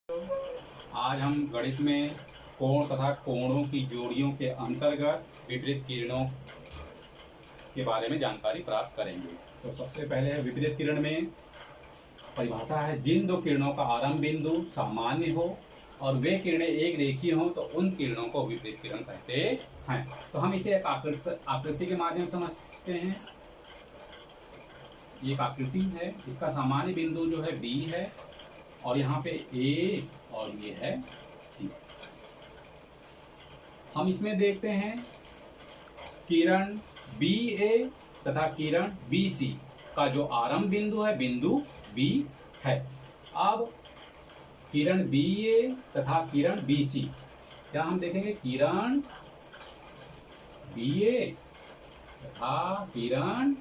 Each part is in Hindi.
आज हम गणित में कोण तथा कोणों की जोड़ियों के अंतर्गत विपरीत किरणों के बारे में जानकारी प्राप्त करेंगे। तो सबसे पहले है विपरीत किरण में परिभाषा है, जिन दो किरणों का आरंभ बिंदु सामान्य हो और वे किरणें एक रेखीय हों तो उन किरणों को विपरीत किरण कहते हैं। तो हम इसे एक आकृति के माध्यम से समझते हैं। ये एक आकृति है, इसका सामान्य बिंदु जो है B है और यहाँ पे A और ये है C। हम इसमें देखते हैं किरण BA तथा किरण BC का जो आरंभ बिंदु है बिंदु B है। अब किरण BA तथा किरण BC, क्या हम देखेंगे किरण BA तथा किरण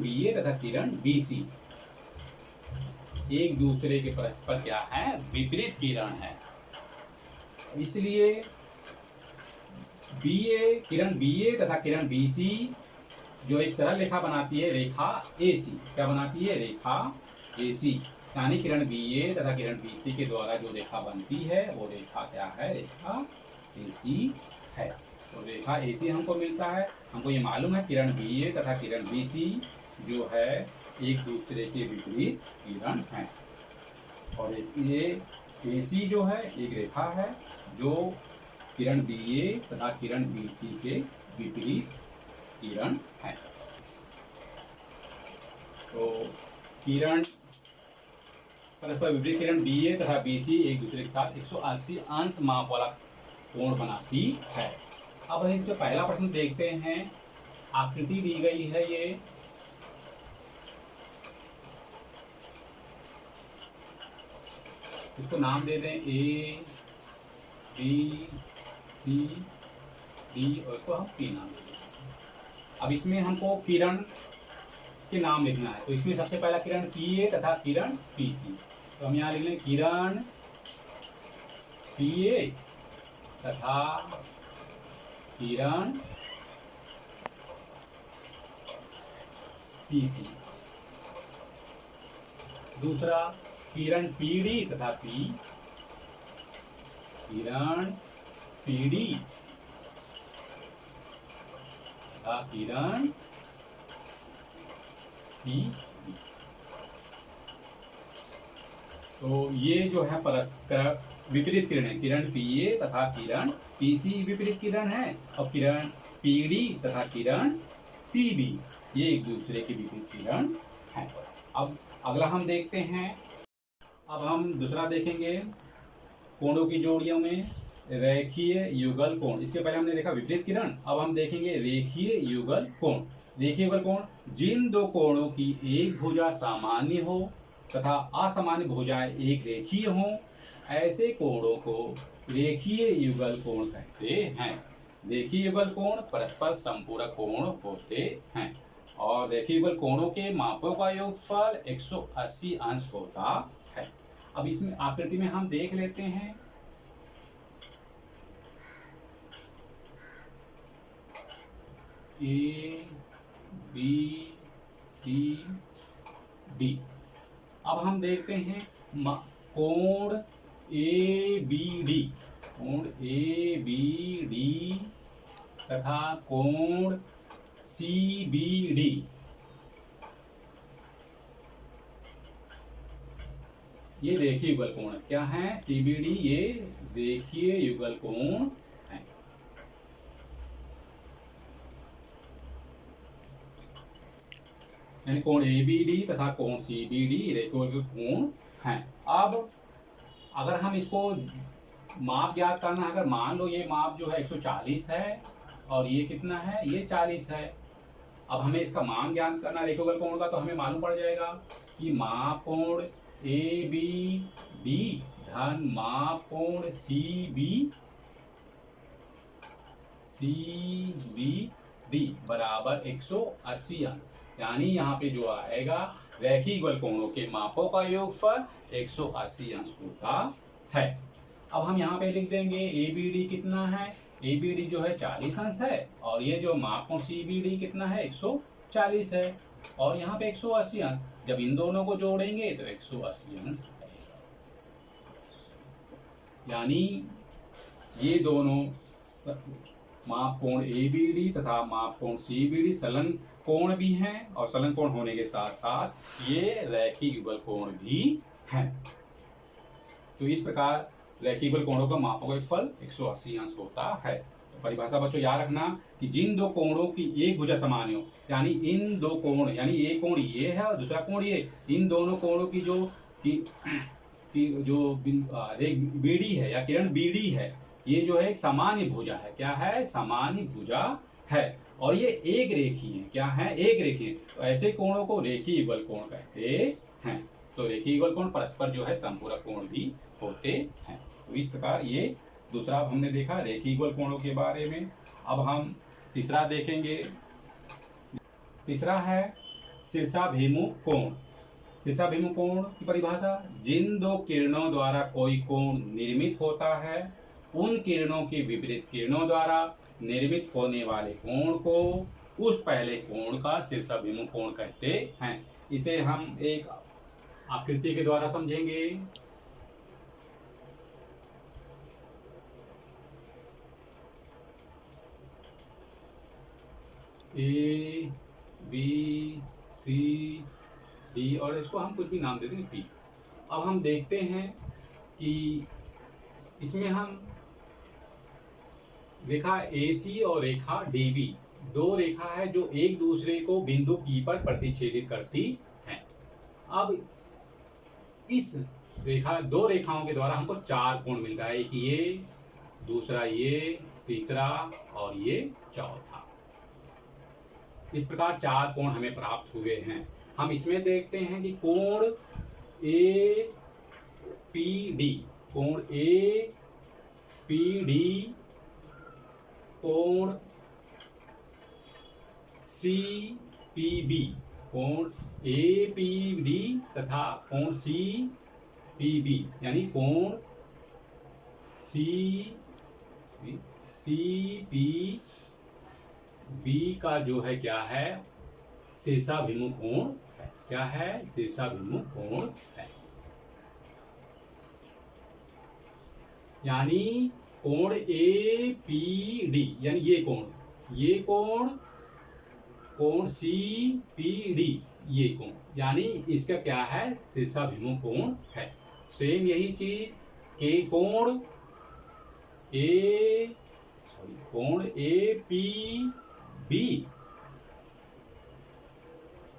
BA तथा किरण BC एक दूसरे के परस्पर क्या है, विपरीत किरण है। इसलिए किरण BA तथा किरण BC जो एक सरल रेखा बनाती है, रेखा AC, क्या बनाती है, रेखा AC, यानी किरण BA तथा किरण BC के द्वारा जो रेखा बनती है वो रेखा क्या है, रेखा AC है। तो रेखा AC हमको मिलता है। हमको ये मालूम है किरण BA तथा किरण BC जो है एक दूसरे के विपरीत किरण हैं। और ये AC जो है एक रेखा है जो किरण BA तथा किरण BC के विपरीत किरण है। तो किरण परस्पर विपरीत किरण BA तथा BC एक दूसरे के साथ 180 अंश माप वाला कोण बनाती है। अब हम जो पहला प्रश्न देखते हैं, आकृति दी गई है, ये इसको नाम दे दें A B C D और इसको हम P नाम दे दें। अब इसमें हमको किरण के नाम लिखना है। तो इसमें सबसे पहला किरण PA तथा किरण PC। तो हम यहाँ लिख लें किरण PA तथा किरण PC। दूसरा किरण PD तथा P, किरण PD तथा किरण PB। तो ये जो है परस्पर विपरीत किरण, किरण PA तथा किरण PC विपरीत किरण है और किरण PD तथा किरण PB ये एक दूसरे के विपरीत किरण है। अब अगला हम देखते हैं, अब हम दूसरा देखेंगे कोणों की जोड़ियों में रेखीय युगल कोण। इसके पहले हमने देखा विपरीत किरण, अब हम देखेंगे रेखीय युगल कोण। रेखीय युगल कोण, जिन दो कोणों की एक भुजा सामान्य हो तथा असामान्य भुजाएं एक रेखीय हों, ऐसे कोणों को रेखीय युगल कोण कहते हैं। रेखीय युगल कोण परस्पर संपूरक कोण होते हैं और रेखीय युगल कोणों के मापों का योगफल 180 अंश होता है। अब इसमें आकृति में हम देख लेते हैं, A B C D। अब हम देखते हैं कोण ABD, कोण ABD तथा कोण CBD। ये रेखीय युगल कोण क्या है, CBD ये रेखीय युगल कोण है। यानी कोण ABD तथा कोण CBD रेखीय युगल कोण है। अब अगर हम इसको माप ज्ञात करना है, अगर मान लो ये माप जो है 140 है और ये कितना है, ये 40 है। अब हमें इसका मान ज्ञात करना रेखीय युगल कोण का, तो हमें मालूम पड़ जाएगा कि माप कोण ABD धन माप कोण CBD बराबर 180 अंश। यानी यहाँ पे जो आएगा रेखीय युगल कोणों के मापों का योगफल 180 अंश होता है। अब हम यहाँ पे लिख देंगे ABD कितना है, ABD जो है 40 अंश है और ये जो माप कोण CBD कितना है 140 है और यहाँ पे 180 अंश। जब इन दोनों को जोड़ेंगे तो 180 अंश आएगा। यानी ये दोनों माप कोण ABD तथा माप कोण CBD संलग्न कोण भी हैं और संलग्न कोण होने के साथ साथ ये रैखिक युगल कोण भी हैं। तो इस प्रकार रैखिक युगल कोणों का मापफल 180 अंश होता है। तो परिभाषा बच्चों याद रखना कि जिन दो कोणों की एक भुजा समान हो, यानी इन दो कोण, यानी एक कोण ये है और दूसरा कोण ये, इन दोनों कोणों की जो BD है या किरण BD है, ये जो है एक सामान्य भुजा है। क्या है? सामान्य भुजा है और ये एक रेखीय है। क्या है? एक रेखीय। तो ऐसे कोणों को रेखीय युगल कोण कहते हैं। तो रेखीय युगल कोण परस्पर जो है संपूरक कोण भी होते हैं। तो इस प्रकार ये दूसरा हमने देखा रेखीय युगल कोणों के बारे में। अब हम तीसरा देखेंगे। तीसरा है शीर्षाभिमुख कोण। शीर्षाभिमुख कोण की परिभाषा, जिन दो किरणों द्वारा कोई कोण निर्मित होता है, उन किरणों के विपरीत किरणों द्वारा निर्मित होने वाले कोण को उस पहले कोण का शीर्षाभिमुख कोण कहते हैं। इसे हम एक आकृति के द्वारा समझेंगे। A, B, C, D और इसको हम कुछ भी नाम दे देंगे P। अब हम देखते हैं कि इसमें हम रेखा AC और रेखा DB, दो रेखा है जो एक दूसरे को बिंदु P पर प्रतिच्छेदित करती हैं। अब इस दो रेखाओं के द्वारा हमको चार कोण मिल रहा है। एक ये, दूसरा ये, तीसरा और ये चौथा। इस प्रकार चार कोण हमें प्राप्त हुए हैं। हम इसमें देखते हैं कि कोण APD, कोण APD, कोण CPB, कोण APD तथा कोण CPB, यानी कोण CPB का जो है क्या है? शीर्षाभिमुख कोण है। क्या है? शीर्षाभिमुख कोण है। यानी कोण APD, यानी ये कोण कोण CPD, ये कोण, यानी इसका क्या है? शीर्षाभिमुख कोण है। सेम यही चीज के कोण APB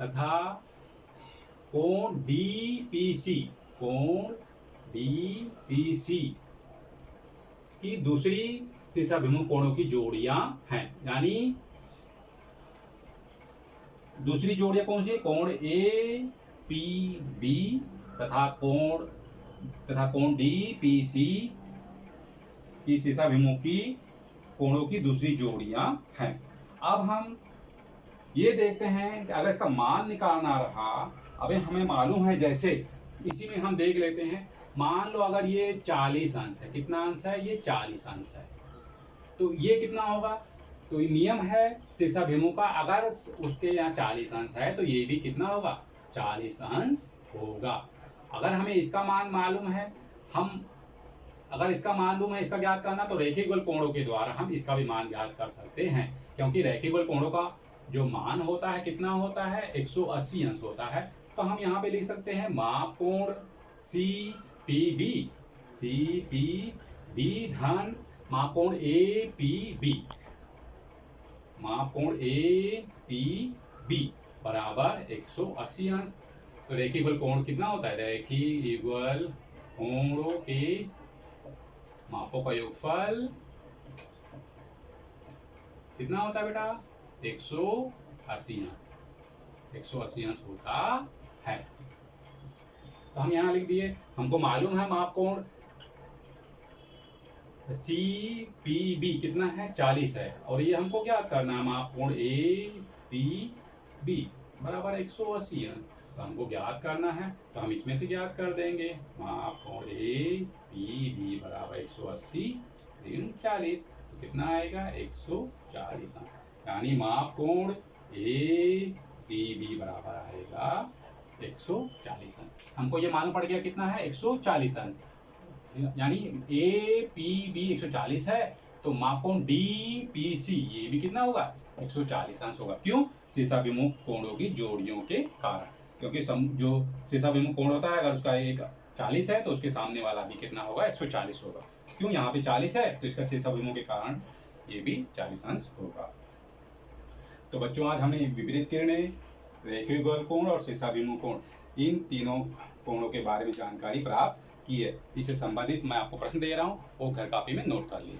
तथा कोण DPC, कोण DPC की दूसरी शीर्षाभिमुख कोणों की जोड़ियां हैं। यानी दूसरी जोड़ियां कौन सी है? कोण APB तथा कोण DPC की शीर्षाभिमुखी कोणों की दूसरी जोड़ियां हैं। अब हम ये देखते हैं कि अगर इसका मान निकालना रहा, अभी हमें मालूम है, जैसे इसी में हम देख लेते हैं। मान लो अगर ये 40 अंश है, कितना अंश है? ये 40 अंश है, तो ये कितना होगा? तो ये नियम है शीर्षाभिमुख का, अगर उसके यहाँ 40 अंश है तो ये भी कितना होगा? 40 अंश होगा। अगर हमें इसका मान मालूम है, इसका ज्ञात करना, तो रेखीय युगल कोणों के द्वारा हम इसका भी मान ज्ञात कर सकते हैं। क्योंकि रेखीय युगल कोणों का जो मान होता है कितना होता है? 180 अंश होता है। तो हम यहाँ पे लिख सकते हैं माप कोण CPB धन माप कोण APB, माप कोण APB बराबर 180 अंश। तो रेखीय युगल कोण कितना होता है? रेखीय युगल कोणों के मापों का योगफल कितना होता है बेटा? 180 अंश होता है। तो हम यहाँ लिख दिए। हमको मालूम है माप कोण CPB कितना है? 40 है, और ये हमको क्या करना है? माप कोण APB बराबर 180 अंश। तो हमको ज्ञात करना है, तो हम इसमें से ज्ञात कर देंगे। माप कोण APB बराबर 180 × 40, तो कितना आएगा? 140 अंश। यानी माप कोण APB बराबर आएगा 140 अंक। हमको ये मालूम पड़ गया कितना है, 140 अंक, यानी ए पी बी 140 है, तो मापकोण डी पी सी ये भी कितना होगा, 140 अंश होगा। क्यों? शीर्षाभिमुख कोणों की जोड़ियों के कारण, क्योंकि जो शीर्षाभिमुख कोण होता है, अगर उसका एक 40 है तो उसके सामने वाला भी कितना होगा, 140 होगा। क्यों? यहाँ पे 40 है तो इसका शीर्षाभिमुख के कारण ये भी 40 अंश होगा। तो बच्चों आज हमने विपरीत किरणें, रेखीय गोल कोण और शीर्षाभिमुख कोण, इन तीनों कोणों के बारे में जानकारी प्राप्त की है। इससे संबंधित मैं आपको प्रश्न दे रहा हूँ, वो घर कॉपी में नोट कर लीजिए।